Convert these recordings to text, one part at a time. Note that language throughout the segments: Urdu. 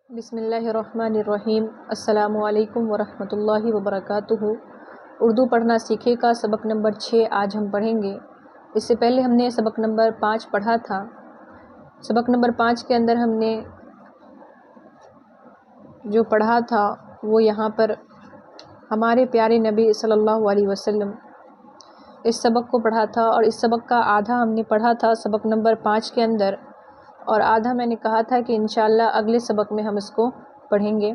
بسم اللہ الرحمن الرحیم۔ السلام علیکم ورحمۃ اللہ وبرکاتہ۔ اردو پڑھنا سیکھے کا سبق نمبر 6 آج ہم پڑھیں گے۔ اس سے پہلے ہم نے سبق نمبر 5 پڑھا تھا۔ سبق نمبر 5 کے اندر ہم نے جو پڑھا تھا وہ یہاں پر ہمارے پیارے نبی صلی اللہ علیہ وسلم اس سبق کو پڑھا تھا، اور اس سبق کا آدھا ہم نے پڑھا تھا سبق نمبر 5 کے اندر، اور آدھا میں نے کہا تھا کہ انشاءاللہ اگلے سبق میں ہم اس کو پڑھیں گے۔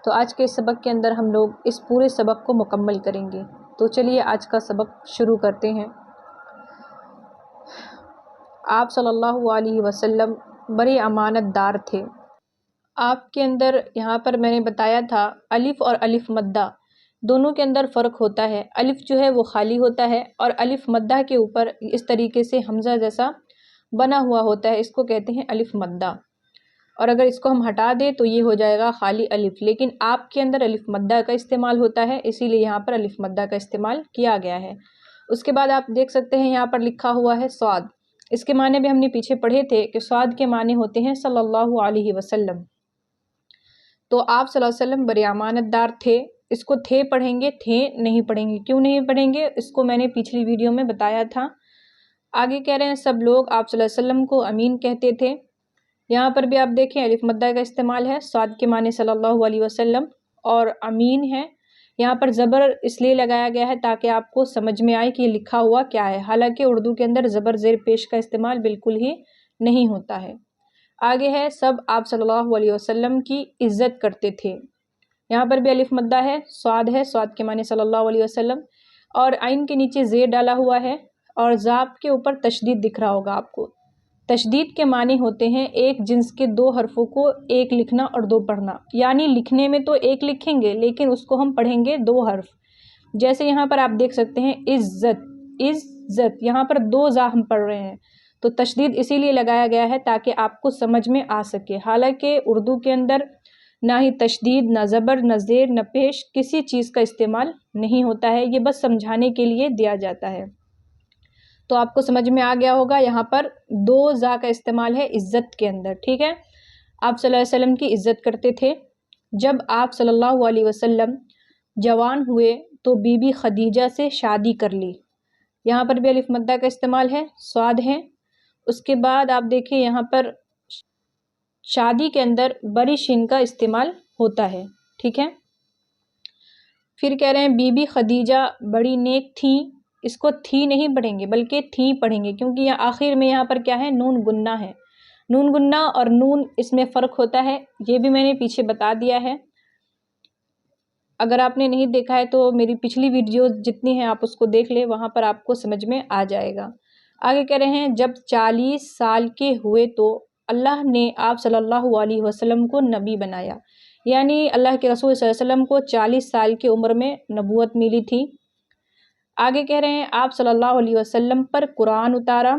تو آج کے اس سبق کے اندر ہم لوگ اس پورے سبق کو مکمل کریں گے۔ تو چلیے آج کا سبق شروع کرتے ہیں۔ آپ صلی اللہ علیہ وسلم بڑے امانت دار تھے۔ آپ کے اندر یہاں پر میں نے بتایا تھا الف اور الف مدہ دونوں کے اندر فرق ہوتا ہے۔ الف جو ہے وہ خالی ہوتا ہے، اور الف مدہ کے اوپر اس طریقے سے حمزہ جیسا بنا ہوا ہوتا ہے، اس کو کہتے ہیں الف مدہ، اور اگر اس کو ہم ہٹا دیں تو یہ ہو جائے گا خالی الف، لیکن آپ کے اندر الف مدہ کا استعمال ہوتا ہے، اسی لیے یہاں پر الف مدہ کا استعمال کیا گیا ہے۔ اس کے بعد آپ دیکھ سکتے ہیں یہاں پر لکھا ہوا ہے صاد۔ اس کے معنی بھی ہم نے پیچھے پڑھے تھے کہ صاد کے معنی ہوتے ہیں صلی اللہ علیہ وسلم۔ تو آپ صلی اللہ علیہ وسلم بڑے امانت دار تھے۔ اس کو تھے پڑھیں گے، تھے نہیں پڑھیں گے۔ کیوں نہیں پڑھیں گے اس کو میں نے پچھلی ویڈیو میں بتایا تھا۔ آگے کہہ رہے ہیں سب لوگ آپ صلی اللہ علیہ وسلم کو امین کہتے تھے۔ یہاں پر بھی آپ دیکھیں الف مدہ کا استعمال ہے، صاد کے معنی صلی اللہ علیہ وسلم، اور امین ہے۔ یہاں پر زبر اس لیے لگایا گیا ہے تاکہ آپ کو سمجھ میں آئے کہ یہ لکھا ہوا کیا ہے، حالانکہ اردو کے اندر زبر زیر پیش کا استعمال بالکل ہی نہیں ہوتا ہے۔ آگے ہے سب آپ صلی اللہ علیہ وسلم کی عزت کرتے تھے۔ یہاں پر بھی الف مدہ ہے، صاد ہے، صاد کے معنی صلی اللہ علیہ وسلم، اور عین کے نیچے زیر ڈالا ہوا ہے، اور ضاد کے اوپر تشدید دکھ رہا ہوگا آپ کو۔ تشدید کے معنی ہوتے ہیں ایک جنس کے دو حرفوں کو ایک لکھنا اور دو پڑھنا، یعنی لکھنے میں تو ایک لکھیں گے لیکن اس کو ہم پڑھیں گے دو حرف۔ جیسے یہاں پر آپ دیکھ سکتے ہیں عزت، عزت، یہاں پر دو زا ہم پڑھ رہے ہیں، تو تشدید اسی لیے لگایا گیا ہے تاکہ آپ کو سمجھ میں آ سکے۔ حالانکہ اردو کے اندر نہ ہی تشدید، نہ زبر، نہ زیر، نہ پیش کسی چیز کا استعمال نہیں ہوتا ہے، یہ بس سمجھانے کے لیے دیا جاتا ہے۔ تو آپ کو سمجھ میں آ گیا ہوگا یہاں پر دو زا کا استعمال ہے عزت کے اندر، ٹھیک ہے۔ آپ صلی اللہ علیہ وسلم کی عزت کرتے تھے۔ جب آپ صلی اللہ علیہ وسلم جوان ہوئے تو بی بی خدیجہ سے شادی کر لی۔ یہاں پر بھی الف مدہ کا استعمال ہے، صاد ہے۔ اس کے بعد آپ دیکھیں یہاں پر شادی کے اندر بڑی شین کا استعمال ہوتا ہے، ٹھیک ہے۔ پھر کہہ رہے ہیں بی بی خدیجہ بڑی نیک تھیں۔ اس کو تھی نہیں پڑھیں گے بلکہ تھیں پڑھیں گے، کیونکہ یہ آخر میں یہاں پر کیا ہے، نون گنہ ہے۔ نون گنہ اور نون اس میں فرق ہوتا ہے، یہ بھی میں نے پیچھے بتا دیا ہے۔ اگر آپ نے نہیں دیکھا ہے تو میری پچھلی ویڈیو جتنی ہیں آپ اس کو دیکھ لیں، وہاں پر آپ کو سمجھ میں آ جائے گا۔ آگے کہہ رہے ہیں جب 40 سال کے ہوئے تو اللہ نے آپ صلی اللہ علیہ وسلم کو نبی بنایا، یعنی اللہ کے رسول صلی اللہ علیہ وسلم کو 40 سال کی عمر میں نبوت ملی تھی۔ آگے کہہ رہے ہیں آپ صلی اللہ علیہ وسلم پر قرآن اتارا۔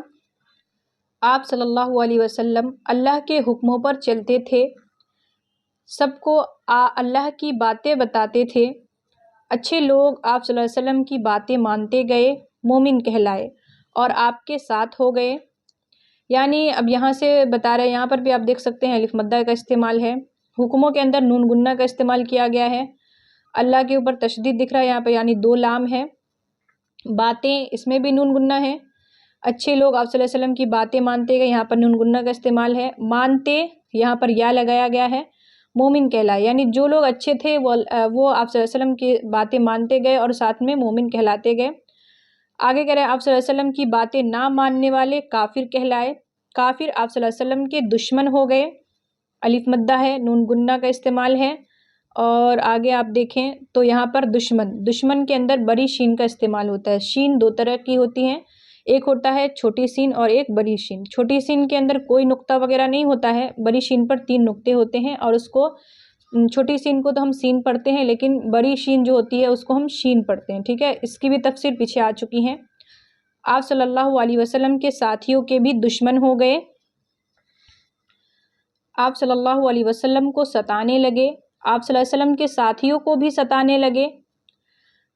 آپ صلی اللہ علیہ وسلم اللہ کے حکموں پر چلتے تھے، سب کو اللہ کی باتیں بتاتے تھے۔ اچھے لوگ آپ صلی اللہ علیہ وسلم کی باتیں مانتے گئے، مومن کہلائے اور آپ کے ساتھ ہو گئے۔ یعنی اب یہاں سے بتا رہے ہیں، یہاں پر بھی آپ دیکھ سکتے ہیں الف مدہ کا استعمال ہے، حکموں کے اندر نون گنہ کا استعمال کیا گیا ہے، اللہ کے اوپر تشدید دکھ رہا ہے یہاں پہ، یعنی دو لام ہے۔ باتیں، اس میں بھی نون گنہ ہے۔ اچھے لوگ آپ صلی اللہ علیہ وسلم کی باتیں مانتے گئے، یہاں پر نون گنہ کا استعمال ہے۔ مانتے، یہاں پر یا لگایا گیا ہے۔ مومن کہلائے، یعنی جو لوگ اچھے تھے وہ آپ صلی اللہ علیہ وسلم کی باتیں مانتے گئے اور ساتھ میں مومن کہلاتے گئے۔ آگے کہہ رہے ہیں آپ صلی اللہ علیہ وسلم کی باتیں نہ ماننے والے کافر کہلائے۔ کافر آپ صلی اللہ علیہ وسلم کے دشمن ہو گئے۔ الف مدہ ہے، نون گنہ کا استعمال ہے، اور آگے آپ دیکھیں تو یہاں پر دشمن کے اندر بڑی شین کا استعمال ہوتا ہے۔ شین دو طرح کی ہوتی ہیں، ایک ہوتا ہے چھوٹی سین اور ایک بڑی شین۔ چھوٹی سین کے اندر کوئی نقطہ وغیرہ نہیں ہوتا ہے، بڑی شین پر 3 نقطے ہوتے ہیں، اور اس کو چھوٹی سین کو تو ہم سین پڑھتے ہیں لیکن بڑی شین جو ہوتی ہے اس کو ہم شین پڑھتے ہیں، ٹھیک ہے۔ اس کی بھی تفسیر پیچھے آ چکی ہیں۔ آپ صلی اللہ علیہ وسلم کے ساتھیوں کے بھی دشمن ہو گئے، آپ صلی اللہ علیہ وسلم کو ستانے لگے، آپ صلی اللہ علیہ وسلم کے ساتھیوں کو بھی ستانے لگے۔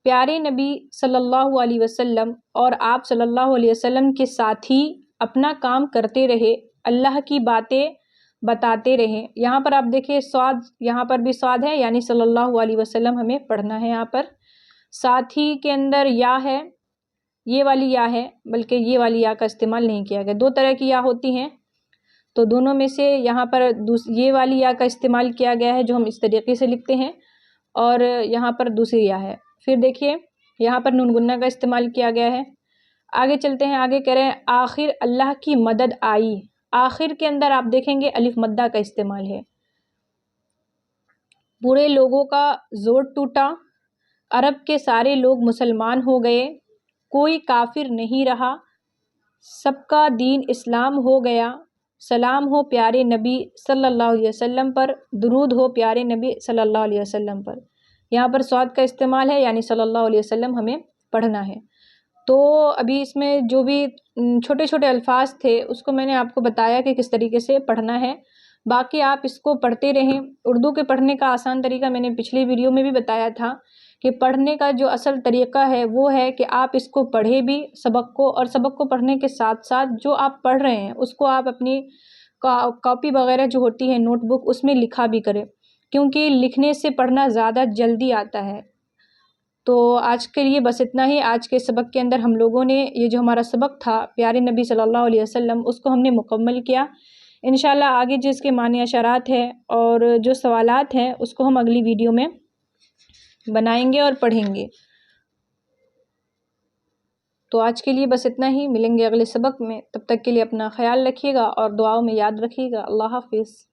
پیارے نبی صلی اللہ علیہ وسلم اور آپ صلی اللہ علیہ وسلم کے ساتھی اپنا کام کرتے رہے، اللہ کی باتیں بتاتے رہیں۔ یہاں پر آپ دیکھیں صاد، یہاں پر بھی صاد ہے یعنی صلی اللہ علیہ وسلم ہمیں پڑھنا ہے۔ یہاں پر ساتھ ہی کے اندر یا ہے، یہ والی یا ہے، بلکہ یہ والی یا کا استعمال نہیں کیا گیا۔ دو طرح کی یا ہوتی ہیں، تو دونوں میں سے یہاں پر یہ والی یا کا استعمال کیا گیا ہے جو ہم اس طریقے سے لکھتے ہیں، اور یہاں پر دوسری یا ہے۔ پھر دیکھیے یہاں پر نون گنہ کا استعمال کیا گیا ہے۔ آگے چلتے ہیں، آگے کہہ رہے ہیں آخر اللہ کی مدد آئی۔ آخر کے اندر آپ دیکھیں گے الف مدہ کا استعمال ہے۔ برے لوگوں کا زور ٹوٹا، عرب کے سارے لوگ مسلمان ہو گئے، کوئی کافر نہیں رہا، سب کا دین اسلام ہو گیا، سلام ہو پیارے نبی صلی اللہ علیہ وسلم پر، درود ہو پیارے نبی صلی اللہ علیہ وسلم پر۔ یہاں پر صاد کا استعمال ہے یعنی صلی اللہ علیہ وسلم ہمیں پڑھنا ہے۔ تو ابھی اس میں جو بھی چھوٹے چھوٹے الفاظ تھے اس کو میں نے آپ کو بتایا کہ کس طریقے سے پڑھنا ہے، باقی آپ اس کو پڑھتے رہیں۔ اردو کے پڑھنے کا آسان طریقہ میں نے پچھلی ویڈیو میں بھی بتایا تھا کہ پڑھنے کا جو اصل طریقہ ہے وہ ہے کہ آپ اس کو پڑھیں بھی سبق کو، اور سبق کو پڑھنے کے ساتھ ساتھ جو آپ پڑھ رہے ہیں اس کو آپ اپنی کاپی وغیرہ جو ہوتی ہے نوٹ بک اس میں لکھا بھی کریں، کیونکہ لکھنے سے پڑھنا زیادہ جلدی آتا ہے۔ تو آج کے لیے بس اتنا ہی۔ آج کے سبق کے اندر ہم لوگوں نے یہ جو ہمارا سبق تھا پیارے نبی صلی اللہ علیہ وسلم اس کو ہم نے مکمل کیا۔ انشاءاللہ آگے جس کے معنی اشارات ہیں اور جو سوالات ہیں اس کو ہم اگلی ویڈیو میں بنائیں گے اور پڑھیں گے۔ تو آج کے لیے بس اتنا ہی، ملیں گے اگلے سبق میں، تب تک کے لیے اپنا خیال رکھیے گا اور دعاؤں میں یاد رکھیے گا۔ اللہ حافظ۔